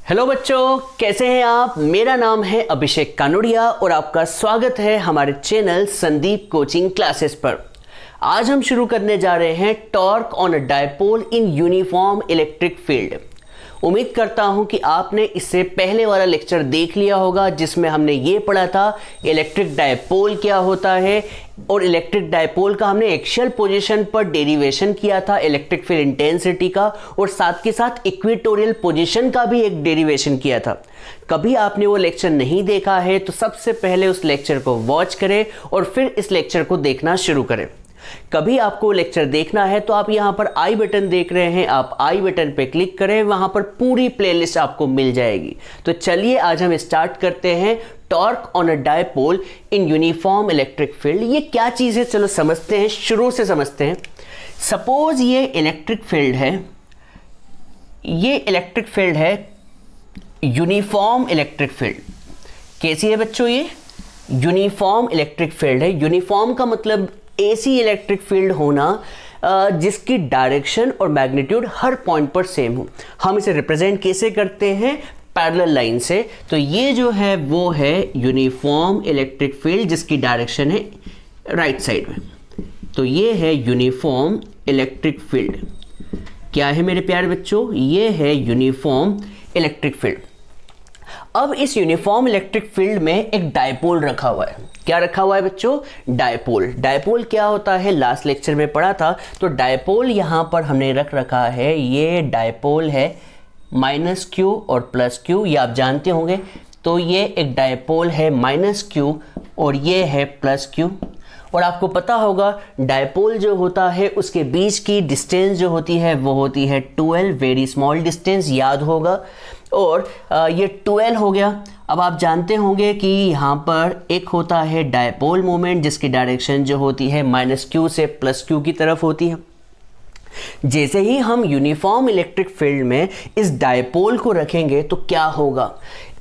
Hello बच्चों, कैसे हैं आप। मेरा नाम है अभिषेक कानोड़िया और आपका स्वागत है हमारे चैनल संदीप कोचिंग क्लासेस पर। आज हम शुरू करने जा रहे हैं torque on a dipole in uniform electric field. उम्मीद करता हूं कि आपने इससे पहले वाला लेक्चर देख लिया होगा जिसमें हमने ये पढ़ा था इलेक्ट्रिक डायपोल क्या होता है और इलेक्ट्रिक डायपोल का हमने एक्सियल पोजीशन पर डेरिवेशन किया था इलेक्ट्रिक फील्ड इंटेंसिटी का, और साथ के साथ इक्वेटोरियल पोजीशन का भी एक डेरिवेशन किया था। कभी आपने वो लेक्चर नहीं देखा है तो सबसे पहले उस लेक्चर को वॉच करें और फिर इस लेक्चर को देखना शुरू करें। कभी आपको लेक्चर देखना है तो आप यहां पर आई बटन देख रहे हैं, आप आई बटन पे क्लिक करें, वहां पर पूरी प्लेलिस्ट आपको मिल जाएगी। तो चलिए आज हम स्टार्ट करते हैं torque on a dipole in uniform electric field. ये क्या चीज है, चलो समझते हैं, शुरू से समझते हैं। सपोज ये इलेक्ट्रिक फील्ड है, ये इलेक्ट्रिक फील्ड है यूनिफॉर्म इलेक्ट्रिक फील्ड। कैसी है बच्चों, ये यूनिफॉर्म इलेक्ट्रिक फील्ड है। यूनिफॉर्म का मतलब एसी इलेक्ट्रिक फील्ड होना जिसकी डायरेक्शन और मैग्नीट्यूड हर पॉइंट पर सेम हो। हम इसे रिप्रेजेंट कैसे करते हैं, पैरेलल लाइन से। तो ये जो है वो है यूनिफॉर्म इलेक्ट्रिक फील्ड जिसकी डायरेक्शन है राइट साइड में। तो ये है यूनिफॉर्म इलेक्ट्रिक फील्ड। क्या है मेरे प्यारे बच्चों, ये है यूनिफॉर्म इलेक्ट्रिक फील्ड। अब इस यूनिफॉर्म इलेक्ट्रिक फील्ड में एक डायपोल रखा हुआ है। क्या रखा हुआ है बच्चों, डायपोल। डायपोल क्या होता है लास्ट लेक्चर में पढ़ा था। तो डायपोल यहां पर हमने रख रखा है, ये डायपोल है -q और +q, ये आप जानते होंगे। तो ये एक डायपोल है -q और ये है +q। और आपको पता होगा डायपोल जो होता है उसके बीच की डिस्टेंस जो होती है वो होती है 12, वेरी स्मॉल डिस्टेंस, याद होगा। और ये 12 हो गया। अब आप जानते होंगे कि यहाँ पर एक होता है डायपोल मोमेंट जिसकी डायरेक्शन जो होती है -q से +q की तरफ होती है। जैसे ही हम यूनिफॉर्म इलेक्ट्रिक फील्ड में इस डायपोल को रखेंगे तो क्या होगा,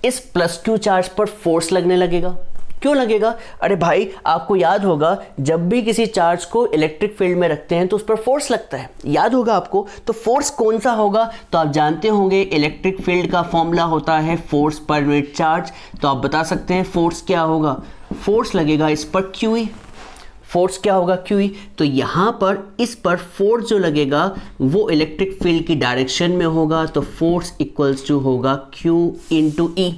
इस +q चार्ज पर फोर्स लगने लगेगा। क्यों लगेगा, अरे भाई आपको याद होगा जब भी किसी चार्ज को इलेक्ट्रिक फील्ड में रखते हैं तो उस पर फोर्स लगता है, याद होगा आपको। तो फोर्स कौन सा होगा, तो आप जानते होंगे इलेक्ट्रिक फील्ड का फॉर्मूला होता है फोर्स पर यूनिट चार्ज। तो आप बता सकते हैं फोर्स क्या होगा, फोर्स लगेगा इस पर QE। फोर्स क्या होगा, QE। तो यहाँ पर इस पर फोर्स जो लगेगा वो इलेक्ट्रिक फील्ड की डायरेक्शन में होगा, तो फोर्स इक्वल्स टू होगा Q × E।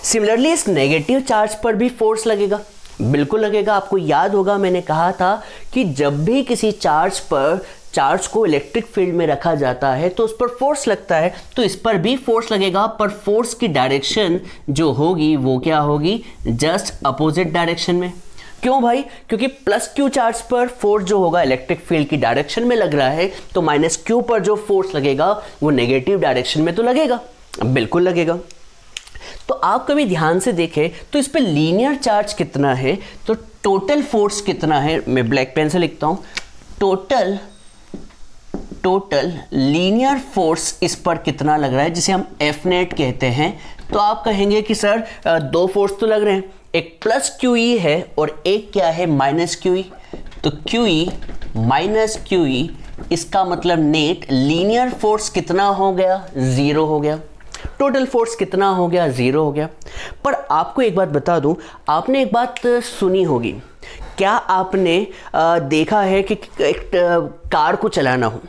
सिमिलरली इस नेगेटिव चार्ज पर भी फोर्स लगेगा, बिल्कुल लगेगा। आपको याद होगा मैंने कहा था कि जब भी किसी चार्ज को इलेक्ट्रिक फील्ड में रखा जाता है तो उस पर फोर्स लगता है, तो इस पर भी फोर्स लगेगा। पर फोर्स की डायरेक्शन जो होगी वो क्या होगी, जस्ट अपोजिट डायरेक्शन में। क्यों भाई, क्योंकि +q चार्ज पर फोर्स जो होगा इलेक्ट्रिक फील्ड की डायरेक्शन में लग रहा है, तो -q पर जो फोर्स लगेगा वो नेगेटिव डायरेक्शन में तो लगेगा, बिल्कुल लगेगा। तो आप कभी ध्यान से देखें तो इस पे लीनियर चार्ज कितना है, तो टोटल फोर्स कितना है, मैं ब्लैक पेन से लिखता हूं, टोटल लीनियर फोर्स इस पर कितना लग रहा है, जिसे हम F नेट कहते हैं। तो आप कहेंगे कि सर दो फोर्स तो लग रहे हैं, एक +QE है और एक क्या है -QE। तो QE -QE, इसका मतलब नेट लीनियर फोर्स कितना हो गया, 0 हो गया। टोटल फोर्स कितना हो गया, 0 हो गया। पर आपको एक बात बता दूं, आपने एक बात सुनी होगी, क्या आपने देखा है कि एक कार को चलाना हो,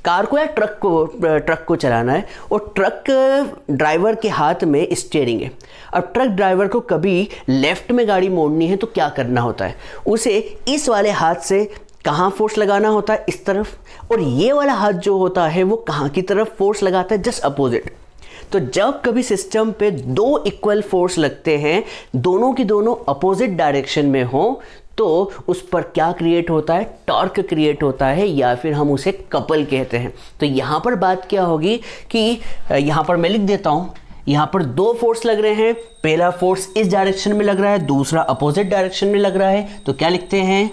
कार को या ट्रक को चलाना है और ट्रक ड्राइवर के हाथ में स्टीयरिंग है। अब ट्रक ड्राइवर को कभी लेफ्ट में गाड़ी मोड़नी है तो क्या करना होता है, उसे इस वाले हाथ से कहाँ फोर्स लगाना होता है, इस तरफ, और ये वाला हाथ जो होता है वो कहाँ की तरफ फोर्स लगाता है, जस्ट अपोजिट। तो जब कभी सिस्टम पे दो इक्वल फोर्स लगते हैं, दोनों की दोनों अपोजिट डायरेक्शन में हो, तो उस पर क्या क्रिएट होता है, टॉर्क क्रिएट होता है, या फिर हम उसे कपल कहते हैं। तो यहाँ पर बात क्या होगी कि यहाँ पर मैं लिख देता हूँ, यहाँ पर दो फोर्स लग रहे हैं, पहला फोर्स इस डायरेक्शन में लग रहा है, दूसरा अपोजिट डायरेक्शन में लग रहा है। तो क्या लिखते हैं,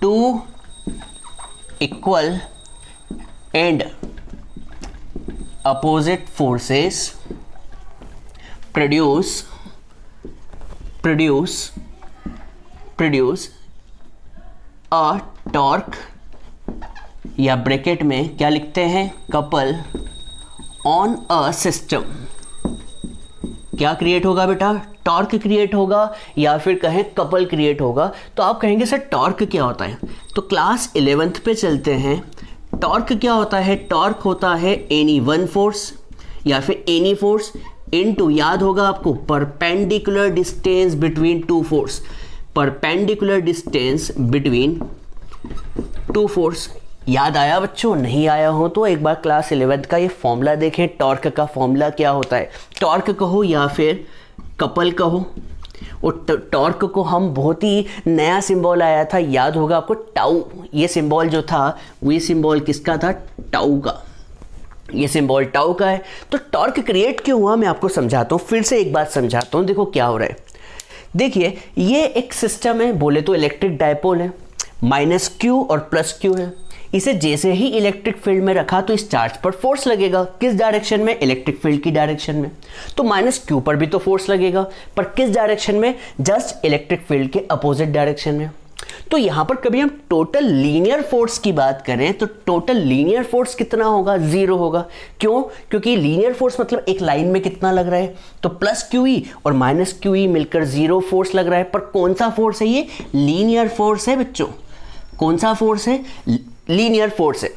2 equal and opposite forces produce a torque, या ब्रैकेट में क्या लिखते हैं, कपल ऑन अ सिस्टम। क्या क्रिएट होगा बेटा? टॉर्क क्रिएट होगा या फिर कहें कपल क्रिएट होगा। तो आप कहेंगे सर टॉर्क क्या होता है? तो क्लास 11th पे चलते हैं। टॉर्क क्या होता है? टॉर्क होता है एनी वन फोर्स या फिर एनी फोर्स इनटू, याद होगा आपको, perpendicular distance between two force. Perpendicular distance between two force. याद आया बच्चों? नहीं आया हो तो एक बार क्लास 11th का ये फॉर्मूला देखें। टॉर्क का फॉर्मूला क्या होता है? टॉर्क कहो या फिर कपल कहो। और टॉर्क को हम बहुत ही नया सिंबल आया था, याद होगा आपको, टाउ। ये सिंबल जो था वो सिंबल किसका था? टाउ का। ये सिंबल टाउ का है। तो टॉर्क क्रिएट क्यों हुआ मैं आपको समझाता हूँ, फिर से एक बात समझाता हूँ। देखो क्या हो रहा है। देखिए ये एक सिस्टम है, बोले तो इलेक्ट्रिक डायपोल है, -q और +q है। इसे जैसे ही इलेक्ट्रिक फील्ड में रखा तो इस चार्ज पर फोर्स लगेगा। किस डायरेक्शन में? इलेक्ट्रिक फील्ड की डायरेक्शन में। तो -q पर भी तो फोर्स लगेगा, पर किस डायरेक्शन में? जस्ट इलेक्ट्रिक फील्ड के अपोजिट डायरेक्शन में। तो यहां पर कभी हम टोटल लीनियर फोर्स की बात करें तो टोटल लीनियर फोर्स कितना होगा? 0 होगा। क्यों? क्योंकि लीनियर फोर्स मतलब एक लाइन में कितना लग रहा है, तो +QE और -QE मिलकर 0 फोर्स लग रहा है। पर कौन सा फोर्स है ये? लीनियर फोर्स है बच्चों। कौन सा फोर्स है? लीनियर फोर्स है।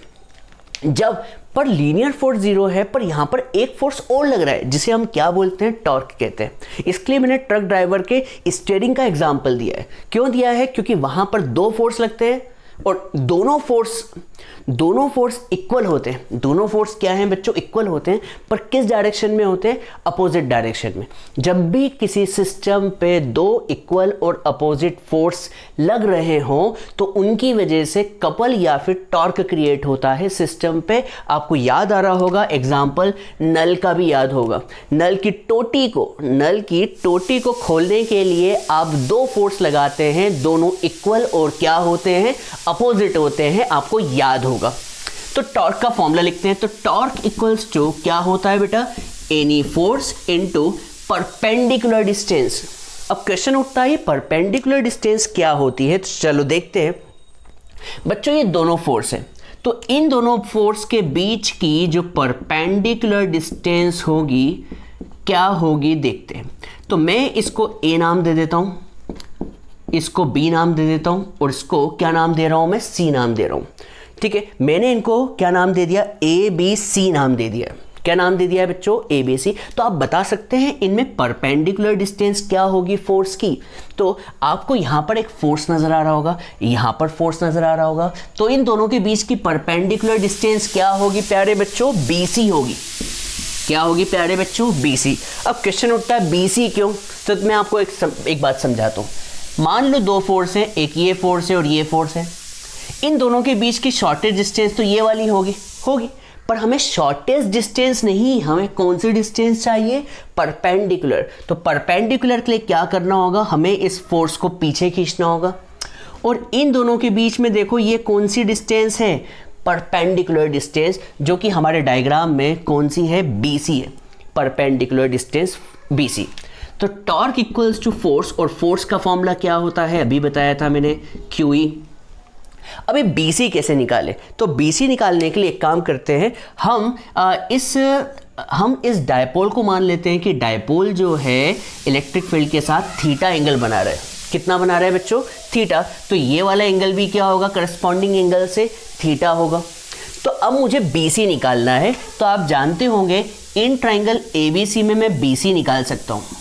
जब पर लीनियर फोर्स 0 है, पर यहां पर एक फोर्स और लग रहा है जिसे हम क्या बोलते हैं? टॉर्क कहते हैं। इसके लिए मैंने ट्रक ड्राइवर के स्टीयरिंग का एग्जांपल दिया है। क्यों दिया है? क्योंकि वहां पर 2 फोर्स लगते हैं और दोनों फोर्स इक्वल होते हैं। दोनों फोर्स क्या हैं बच्चों? इक्वल होते हैं, पर किस डायरेक्शन में होते हैं? अपोजिट डायरेक्शन में। जब भी किसी सिस्टम पे 2 इक्वल और अपोजिट फोर्स लग रहे हों तो उनकी वजह से कपल या फिर टॉर्क क्रिएट होता है सिस्टम पे। आपको याद आ रहा होगा, एग्जाम्पल नल का भी याद होगा। नल की टोटी को खोलने के लिए आप 2 फोर्स लगाते हैं, दोनों इक्वल और क्या होते हैं? अपोजिट होते हैं। आपको याद होगा। तो टॉर्क का फॉर्मूला लिखते हैं। तो टॉर्क इक्वल्स टू क्या होता है बेटा? Any force into perpendicular distance. अब क्वेश्चन उठता है परपेंडिकुलर डिस्टेंस क्या होती है? तो चलो देखते हैं बच्चों। ये दोनों फोर्स है, तो इन दोनों फोर्स के बीच की जो परपेंडिकुलर डिस्टेंस होगी क्या होगी देखते हैं। तो मैं इसको ए नाम दे देता हूं, इसको बी नाम दे देता हूं और इसको क्या नाम दे रहा हूं? मैं सी नाम दे रहा हूं। ठीक है, मैंने इनको क्या नाम दे दिया? ABC नाम दे दिया। क्या नाम दे दिया है बच्चों? ABC। तो आप बता सकते हैं इनमें परपेंडिकुलर डिस्टेंस क्या होगी फोर्स की? तो आपको यहां पर एक फोर्स नजर आ रहा होगा, यहां पर फोर्स नजर आ रहा होगा, तो इन दोनों के बीच की परपेंडिकुलर डिस्टेंस क्या होगी प्यारे बच्चों? BC होगी। क्या होगी प्यारे बच्चों? BC। अब क्वेश्चन उठता है BC क्यों? तो मैं आपको एक बात समझाता हूं। मान लो 2 फोर्स हैं, एक ये फोर्स है और ये फोर्स है। इन दोनों के बीच की शॉर्टेज डिस्टेंस तो ये वाली होगी, पर हमें शॉर्टेज डिस्टेंस नहीं, हमें कौन सी डिस्टेंस चाहिए? परपेंडिकुलर। तो परपेंडिकुलर के लिए क्या करना होगा? हमें इस फोर्स को पीछे खींचना होगा। और इन दोनों के बीच में देखो ये कौन सी डिस्टेंस है? परपेंडिकुलर डिस्टेंस, जो कि हमारे डायग्राम में कौन सी है? BC है। Perpendicular distance BC। तो टॉर्क इक्वल्स टू फोर्स, और फोर्स का फॉर्मूला क्या होता है? अभी बताया था मैंने, QE। अभी BC कैसे निकालें? तो BC निकालने के लिए एक काम करते हैं, हम इस डायपोल को मान लेते हैं कि डायपोल जो है इलेक्ट्रिक फील्ड के साथ थीटा एंगल बना रहा है। कितना बना रहा है बच्चों? थीटा। तो ये वाला एंगल भी क्या होगा? करस्पॉन्डिंग एंगल से थीटा होगा। तो अब मुझे BC निकालना है। तो आप जानते होंगे इन ट्राइंगल ABC में मैं BC निकाल सकता हूं।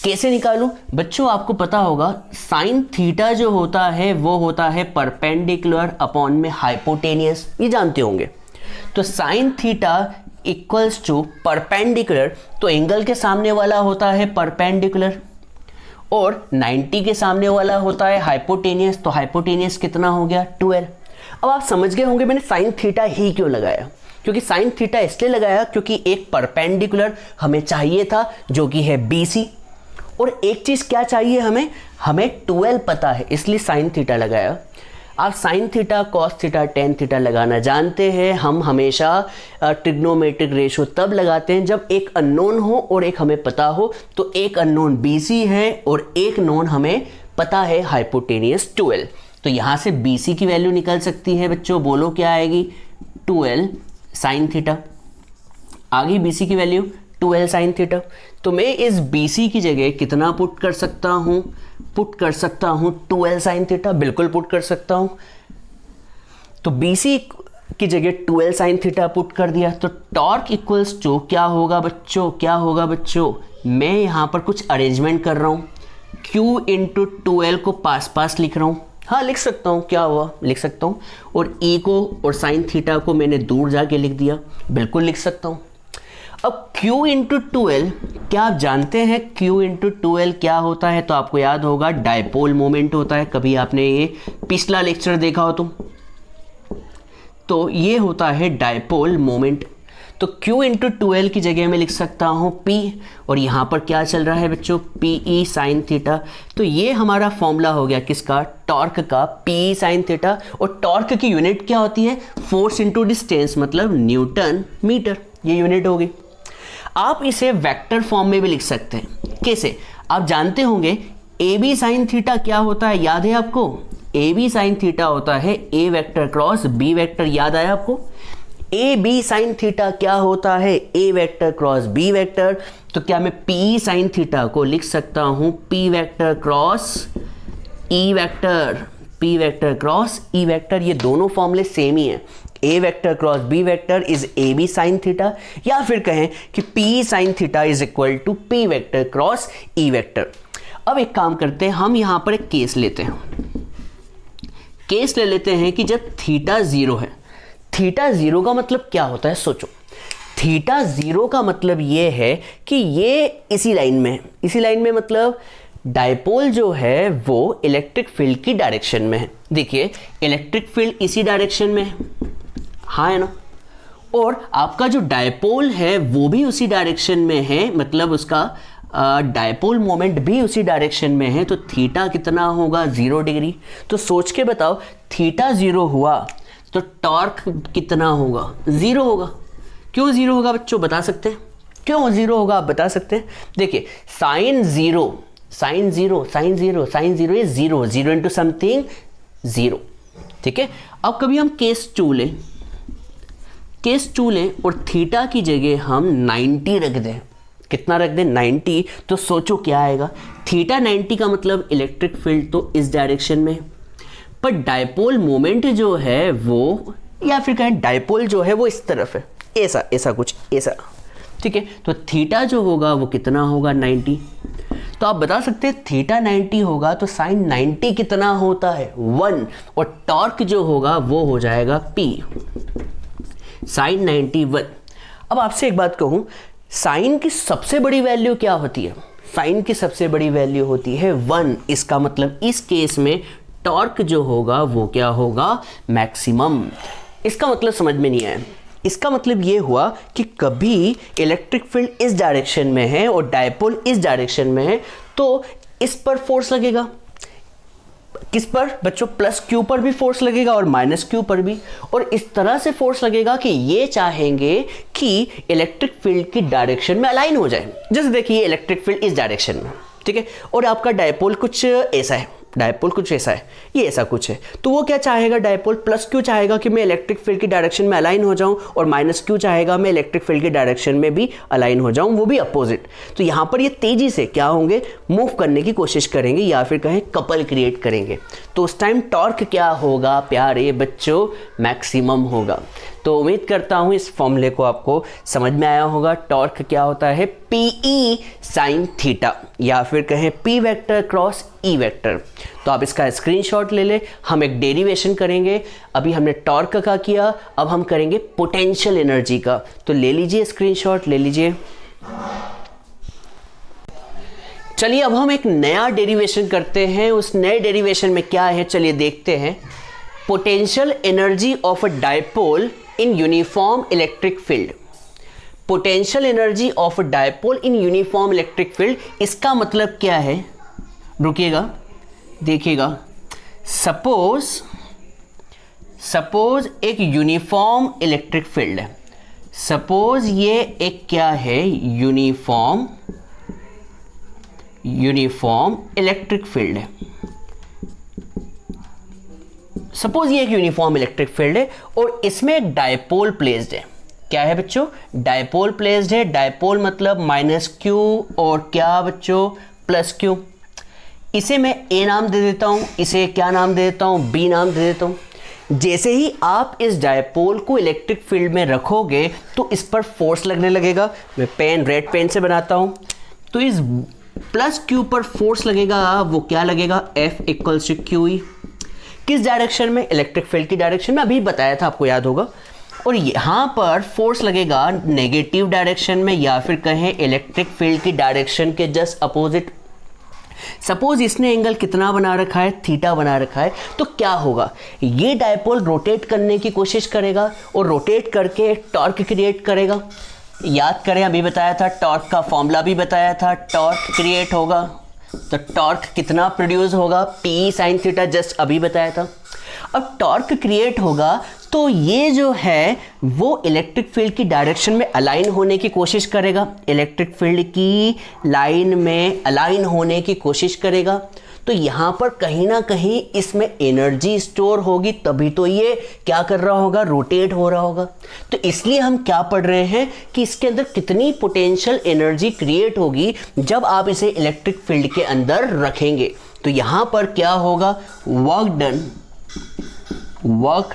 कैसे निकालूं बच्चों? आपको पता होगा साइन थीटा जो होता है वो होता है परपेंडिकुलर अपॉन में हाइपोटेनियस, ये जानते होंगे। तो sine theta equals to perpendicular, तो एंगल के सामने वाला होता है परपेंडिकुलर और 90 के सामने वाला होता है हाइपोटेनियस। तो हाइपोटेनियस कितना हो गया? 12। अब आप समझ गए होंगे मैंने साइन थीटा ही क्यों लगाया। क्योंकि साइन थीटा इसलिए लगाया क्योंकि एक परपेंडिकुलर हमें चाहिए था जो कि है BC, और एक चीज क्या चाहिए हमें 12 पता है, इसलिए साइन थीटा लगाया। आप sine theta, cos theta, tan theta लगाना जानते हैं। हम हमेशा ट्रिग्नोमेट्रिक रेशो तब लगाते हैं जब एक अननोन हो और एक हमें पता हो। तो एक अननोन BC है और एक नोन हमें पता है हाइपोटेनियस 12। तो यहां से BC की वैल्यू निकल सकती है बच्चों, बोलो क्या आएगी? 12 साइन थीटा। आ गई BC की वैल्यू 12 साइन थीटा। तो मैं इस BC की जगह कितना पुट कर सकता हूँ? पुट कर सकता हूँ 12 साइन थीटा, बिल्कुल पुट कर सकता हूँ। तो BC की जगह 12 साइन थीटा पुट कर दिया, तो टॉर्क इक्वल्स टू क्या होगा बच्चों? क्या होगा बच्चों? मैं यहाँ पर कुछ अरेंजमेंट कर रहा हूँ, Q इंटू 12 को पास पास लिख रहा हूँ। हाँ लिख सकता हूँ, क्या हुआ, लिख सकता हूँ। और E को और साइन थीटा को मैंने दूर जाके लिख दिया, बिल्कुल लिख सकता हूँ। अब Q इंटू 12, क्या आप जानते हैं Q इंटू 12 क्या होता है? तो आपको याद होगा डायपोल मोमेंट होता है, कभी आपने ये पिछला लेक्चर देखा हो तो ये होता है डायपोल मोमेंट। तो Q इंटू 12 की जगह में लिख सकता हूँ P, और यहाँ पर क्या चल रहा है बच्चों? PE sine theta. तो ये हमारा फॉर्मूला हो गया किसका? टॉर्क का, PE साइन थीटा। और टॉर्क की यूनिट क्या होती है? फोर्स इंटू डिस्टेंस, मतलब न्यूटन मीटर, ये यूनिट होगी। आप इसे वेक्टर फॉर्म में भी लिख सकते हैं। कैसे? आप जानते होंगे AB साइन थीटा क्या होता है, याद है आपको? AB साइन थीटा होता है A vector cross B vector, याद आया आपको? AB साइन थीटा क्या होता है? A vector cross B vector. तो क्या मैं PE साइन थीटा को लिख सकता हूं P vector cross E vector, P vector cross E vector. ये दोनों फॉर्मूले सेम ही हैं। A vector cross B vector is AB sine theta, या फिर कहें कि PE sine theta is equal to P vector cross E vector. अब एक काम करते हैं, हम यहां पर एक केस लेते हैं। केस ले लेते हैं कि जब थीटा 0 है। थीटा 0 का मतलब क्या होता है? सोचो, थीटा 0 का मतलब ये है कि ये इसी लाइन में है। इसी लाइन में मतलब डायपोल जो है वो इलेक्ट्रिक फील्ड की डायरेक्शन में है। देखिए इलेक्ट्रिक फील्ड इसी डायरेक्शन में है, हाँ है ना? और आपका जो डायपोल है वो भी उसी डायरेक्शन में है, मतलब उसका डायपोल मोमेंट भी उसी डायरेक्शन में है। तो थीटा कितना होगा? 0 डिग्री। तो सोच के बताओ, थीटा 0 हुआ तो टॉर्क कितना होगा? 0 होगा। क्यों 0 होगा बच्चों, बता सकते हैं? क्यों 0 होगा आप बता सकते हैं? देखिए साइन 0, साइन 0, साइन 0, साइन 0 ये 0, 0 इंटू समथिंग 0, ठीक है। अब कभी हम केस 2 लें, केस 2 लें और थीटा की जगह हम 90 रख दें। कितना रख दें? 90। तो सोचो क्या आएगा? थीटा 90 का मतलब इलेक्ट्रिक फील्ड तो इस डायरेक्शन में, पर डायपोल मोमेंट जो है वो, या फिर कहें डायपोल जो है वो इस तरफ है, ऐसा ऐसा कुछ ऐसा, ठीक है। तो थीटा जो होगा वो कितना होगा? 90। तो आप बता सकते हैं थीटा 90 होगा तो साइन 90 कितना होता है? 1। और टॉर्क जो होगा वो हो जाएगा P साइन 90 1। अब आपसे एक बात कहूं, साइन की सबसे बड़ी वैल्यू क्या होती है? साइन की सबसे बड़ी वैल्यू होती है 1। इसका मतलब इस केस में टॉर्क जो होगा वो क्या होगा? मैक्सिमम। इसका मतलब समझ में नहीं आया। इसका मतलब ये हुआ कि कभी इलेक्ट्रिक फील्ड इस डायरेक्शन में है और डायपोल इस डायरेक्शन में है तो इस पर फोर्स लगेगा। किस पर बच्चों? प्लस क्यू पर भी फोर्स लगेगा और माइनस क्यू पर भी, और इस तरह से फोर्स लगेगा कि ये चाहेंगे कि इलेक्ट्रिक फील्ड की डायरेक्शन में अलाइन हो जाए। जैसे देखिए इलेक्ट्रिक फील्ड इस डायरेक्शन में, ठीक है, और आपका डायपोल कुछ ऐसा है, डायपोल कुछ ऐसा है, ये ऐसा कुछ है। तो वो क्या चाहेगा? डायपोल प्लस क्यू चाहेगा कि मैं इलेक्ट्रिक फील्ड की डायरेक्शन में अलाइन हो जाऊं, और माइनस क्यू चाहेगा मैं इलेक्ट्रिक फील्ड की डायरेक्शन में भी अलाइन हो जाऊं, वो भी अपोजिट। तो यहां पर ये तेजी से क्या होंगे? मूव करने की कोशिश करेंगे, या फिर कहें कपल क्रिएट करेंगे। तो उस टाइम टॉर्क क्या होगा प्यारे बच्चों? मैक्सिमम होगा। तो उम्मीद करता हूं इस फॉर्मूले को आपको समझ में आया होगा। टॉर्क क्या होता है? PE साइन थीटा, या फिर कहें P vector cross E vector. तो आप इसका स्क्रीनशॉट ले ले। हम एक डेरिवेशन करेंगे। अभी हमने टॉर्क का किया, अब हम करेंगे पोटेंशियल एनर्जी का। तो ले लीजिए स्क्रीनशॉट, ले लीजिए। चलिए अब हम एक नया डेरिवेशन करते हैं। उस नए डेरिवेशन में क्या है चलिए देखते हैं। Potential energy of a dipole in uniform electric field. Potential energy of a dipole in uniform electric field, इसका मतलब क्या है? रुकिएगा, देखिएगा। सपोज एक यूनिफॉर्म इलेक्ट्रिक फील्ड है। सपोज ये एक क्या है? यूनिफॉर्म इलेक्ट्रिक फील्ड है। सपोज ये एक यूनिफॉर्म इलेक्ट्रिक फील्ड है और इसमें एक डायपोल प्लेस्ड है। क्या है बच्चों, डायपोल प्लेस्ड है। डायपोल मतलब -q और क्या बच्चों, +q। इसे मैं A नाम दे देता हूँ, इसे क्या नाम दे देता हूँ, B नाम दे देता हूँ। जैसे ही आप इस डायपोल को इलेक्ट्रिक फील्ड में रखोगे तो इस पर फोर्स लगने लगेगा। मैं पेन, रेड पेन से बनाता हूँ। तो इस +q पर फोर्स लगेगा, वो क्या लगेगा, F = QE। किस डायरेक्शन में, इलेक्ट्रिक फील्ड की डायरेक्शन में, अभी बताया था, आपको याद होगा। और यहाँ पर फोर्स लगेगा नेगेटिव डायरेक्शन में, या फिर कहें इलेक्ट्रिक फील्ड की डायरेक्शन के जस्ट अपोजिट। सपोज इसने एंगल कितना बना रखा है, थीटा बना रखा है, तो क्या होगा, ये डायपोल रोटेट करने की कोशिश करेगा और रोटेट करके एक टॉर्क क्रिएट करेगा। याद करें, अभी बताया था, टॉर्क का फॉर्मूला भी बताया था, टॉर्क क्रिएट होगा तो टॉर्क कितना प्रोड्यूस होगा, P sin थीटा, जस्ट अभी बताया था। अब टॉर्क क्रिएट होगा तो ये जो है वो इलेक्ट्रिक फील्ड की डायरेक्शन में अलाइन होने की कोशिश करेगा, इलेक्ट्रिक फील्ड की लाइन में अलाइन होने की कोशिश करेगा। तो यहाँ पर कहीं ना कहीं इसमें एनर्जी स्टोर होगी, तभी तो ये क्या कर रहा होगा, रोटेट हो रहा होगा। तो इसलिए हम क्या पढ़ रहे हैं कि इसके अंदर कितनी पोटेंशियल एनर्जी क्रिएट होगी जब आप इसे इलेक्ट्रिक फील्ड के अंदर रखेंगे। तो यहाँ पर क्या होगा, वर्क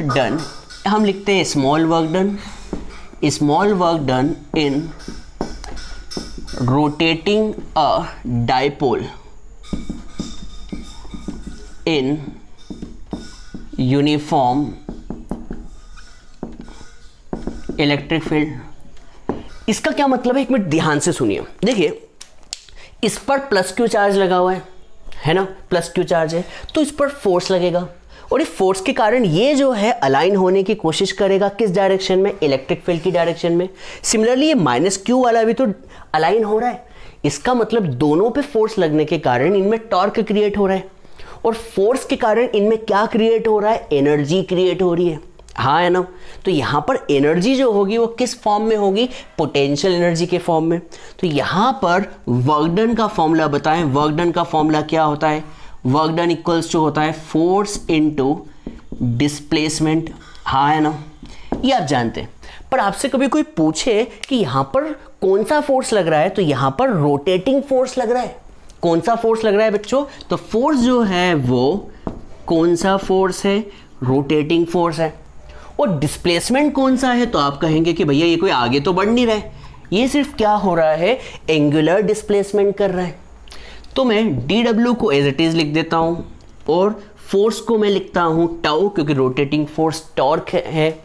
डन हम लिखते हैं small work done in rotating a dipole in uniform electric field. इसका क्या मतलब है, एक मिनट ध्यान से सुनिए। देखिए, इस पर +q चार्ज लगा हुआ है ना, +q चार्ज है, तो इस पर फोर्स लगेगा और इस फोर्स के कारण ये जो है अलाइन होने की कोशिश करेगा, किस डायरेक्शन में, इलेक्ट्रिक फील्ड की डायरेक्शन में। सिमिलरली ये -q वाला भी तो अलाइन हो रहा है। इसका मतलब दोनों पे फोर्स लगने के कारण इनमें टॉर्क क्रिएट हो रहा है और फोर्स के कारण इनमें क्या क्रिएट हो रहा है, एनर्जी क्रिएट हो रही है। हाँ है ना। तो यहाँ पर एनर्जी जो होगी वो किस फॉर्म में होगी, पोटेंशियल एनर्जी के फॉर्म में। तो यहाँ पर वर्क डन का फॉर्मूला बताएं। वर्क डन का फॉर्मूला क्या होता है, वर्क डन इक्वल्स टू होता है फोर्स इनटू डिस्प्लेसमेंट। हाँ है ना, ये आप जानते हैं। पर आपसे कभी कोई पूछे कि यहाँ पर कौन सा फोर्स लग रहा है, तो यहाँ पर रोटेटिंग फोर्स लग रहा है। कौन सा फोर्स लग रहा है बच्चों, तो फोर्स जो है वो कौन सा फोर्स है, रोटेटिंग फोर्स है। और डिस्प्लेसमेंट कौन सा है, तो आप कहेंगे कि भैया ये कोई आगे तो बढ़ नहीं रहा है, ये सिर्फ क्या हो रहा है, एंगुलर डिस्प्लेसमेंट कर रहा है। तो मैं dw को एज इट इज लिख देता हूँ और फोर्स को मैं लिखता हूँ टाउ, क्योंकि रोटेटिंग फोर्स टॉर्क है।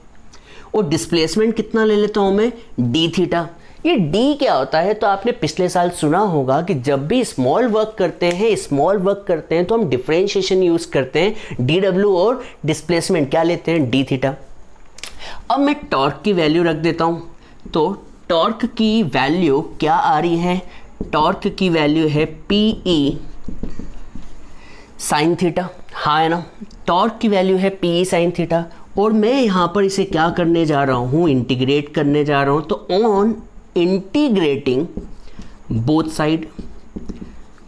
और डिस्प्लेसमेंट कितना ले लेता हूँ मैं, d थीटा। ये d क्या होता है, तो आपने पिछले साल सुना होगा कि जब भी स्मॉल वर्क करते हैं तो हम डिफरेंशिएशन यूज करते हैं, dw और डिस्प्लेसमेंट क्या लेते हैं, d थीटा। अब मैं टॉर्क की वैल्यू रख देता हूँ। तो टॉर्क की वैल्यू क्या आ रही है, टॉर्क की वैल्यू है PE साइन थीटा। हाँ है ना, टॉर्क की वैल्यू है PE साइन थीटा। और मैं यहाँ पर इसे क्या करने जा रहा हूँ, इंटीग्रेट करने जा रहा हूँ। तो on integrating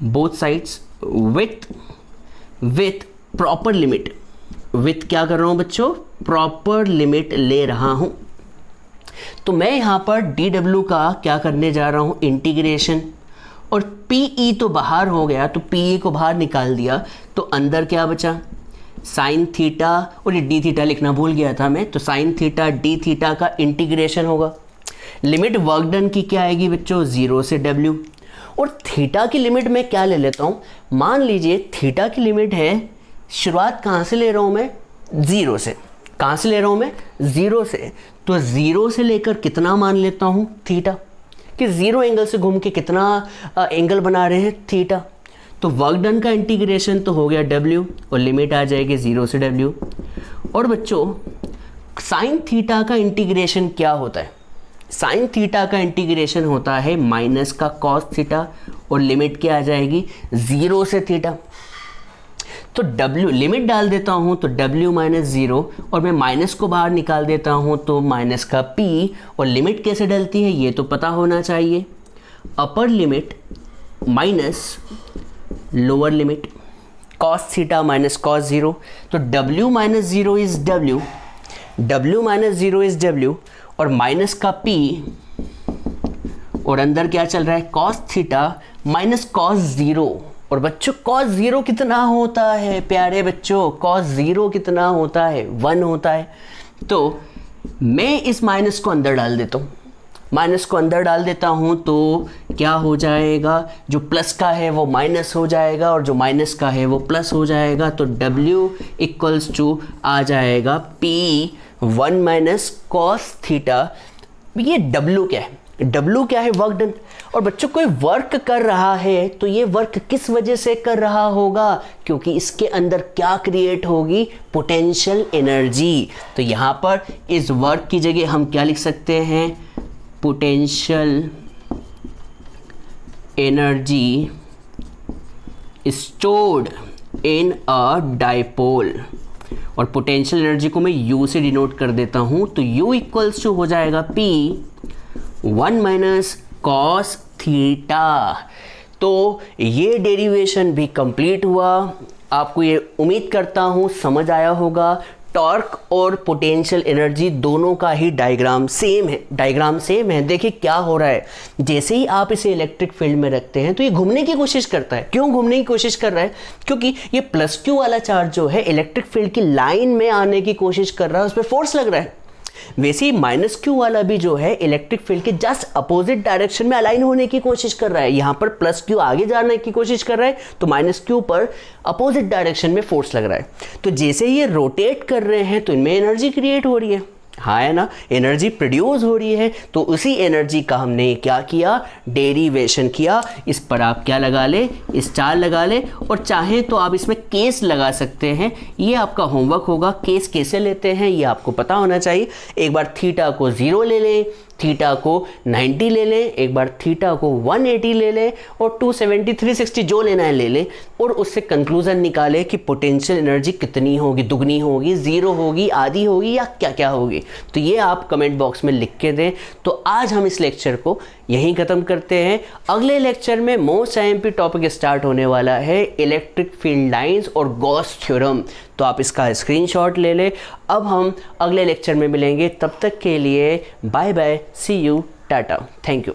both sides with proper limit, with क्या कर रहा हूँ बच्चों, प्रॉपर लिमिट ले रहा हूँ। तो मैं यहाँ पर dw का क्या करने जा रहा हूँ, इंटीग्रेशन। और PE तो बाहर हो गया, तो PE को बाहर निकाल दिया, तो अंदर क्या बचा, साइन थीटा। और ये d थीटा लिखना भूल गया था मैं, तो साइन थीटा d थीटा का इंटीग्रेशन होगा। लिमिट वर्क डन की क्या आएगी बच्चों, 0 से w। और थीटा की लिमिट मैं क्या ले लेता हूँ, मान लीजिए थीटा की लिमिट है, शुरुआत कहाँ से ले रहा हूँ मैं, 0 से। कहाँ से ले रहा हूँ मैं, 0 से। तो 0 से लेकर कितना मान लेता हूँ, थीटा, कि 0 एंगल से घूम के कितना एंगल बना रहे हैं, थीटा। तो वर्क डन का इंटीग्रेशन तो हो गया w और लिमिट आ जाएगी 0 से w। और बच्चों साइन थीटा का इंटीग्रेशन क्या होता है, साइन थीटा का इंटीग्रेशन होता है माइनस का कॉस थीटा और लिमिट क्या आ जाएगी, 0 से थीटा। तो w लिमिट डाल देता हूँ तो w माइनस 0 और मैं माइनस को बाहर निकाल देता हूँ तो माइनस का p। और लिमिट कैसे डलती है ये तो पता होना चाहिए, upper limit minus lower limit, cos theta minus cos 0। तो w minus 0 is w, w minus 0 is w। और माइनस का p और अंदर क्या चल रहा है cos थीटा माइनस cos 0। और बच्चों cos 0 कितना होता है प्यारे बच्चों, cos 0 कितना होता है 1 होता है। तो मैं इस माइनस को अंदर डाल देता हूँ, माइनस को अंदर डाल देता हूँ तो क्या हो जाएगा, जो प्लस का है वो माइनस हो जाएगा और जो माइनस का है वो प्लस हो जाएगा। तो W इक्वल्स टू आ जाएगा P1 माइनस cos थीटा। ये W क्या है, W क्या है, वर्क डन। और बच्चों कोई वर्क कर रहा है तो ये वर्क किस वजह से कर रहा होगा, क्योंकि इसके अंदर क्या क्रिएट होगी, पोटेंशियल एनर्जी। तो यहाँ पर इस वर्क की जगह हम क्या लिख सकते हैं, potential energy stored in a dipole. और पोटेंशियल एनर्जी को मैं U से डिनोट कर देता हूँ। तो U इक्वल्स टू हो जाएगा P1 माइनस cos थीटा। तो ये डेरिवेशन भी कंप्लीट हुआ। आपको ये उम्मीद करता हूँ समझ आया होगा। टॉर्क और पोटेंशियल एनर्जी दोनों का ही डायग्राम सेम है। देखिए क्या हो रहा है, जैसे ही आप इसे इलेक्ट्रिक फील्ड में रखते हैं तो ये घूमने की कोशिश करता है। क्यों घूमने की कोशिश कर रहा है, क्योंकि ये प्लस क्यू वाला चार्ज जो है इलेक्ट्रिक फील्ड की लाइन में आने की कोशिश कर रहा है, उस पर फोर्स लग रहा है। वैसे ही माइनस क्यू वाला भी जो है इलेक्ट्रिक फील्ड के जस्ट अपोजिट डायरेक्शन में अलाइन होने की कोशिश कर रहा है। यहां पर प्लस क्यू आगे जाने की कोशिश कर रहा है तो माइनस क्यू पर अपोजिट डायरेक्शन में फोर्स लग रहा है। तो जैसे ये रोटेट कर रहे हैं तो इनमें एनर्जी क्रिएट हो रही है, हाँ है ना, एनर्जी प्रोड्यूस हो रही है। तो उसी एनर्जी का हमने क्या किया, डेरिवेशन किया। इस पर आप क्या लगा ले, स्टार लगा ले, और चाहे तो आप इसमें केस लगा सकते हैं। ये आपका होमवर्क होगा, केस कैसे लेते हैं ये आपको पता होना चाहिए। एक बार थीटा को 0 ले लें, थीटा को 90 ले लें, एक बार थीटा को 180 ले लें, और 270 360 जो लेना है ले लें, और उससे कंक्लूजन निकाले कि पोटेंशियल एनर्जी कितनी होगी, दुगनी होगी, 0 होगी, आधी होगी, या क्या क्या होगी। तो ये आप कमेंट बॉक्स में लिख के दें। तो आज हम इस लेक्चर को यहीं ख़त्म करते हैं। अगले लेक्चर में मोस्ट आईएमपी टॉपिक स्टार्ट होने वाला है इलेक्ट्रिक फील्ड लाइंस और गॉस थ्योरम। तो आप इसका स्क्रीनशॉट ले लें। अब हम अगले लेक्चर में मिलेंगे, तब तक के लिए बाय बाय, सी यू, टाटा, थैंक यू।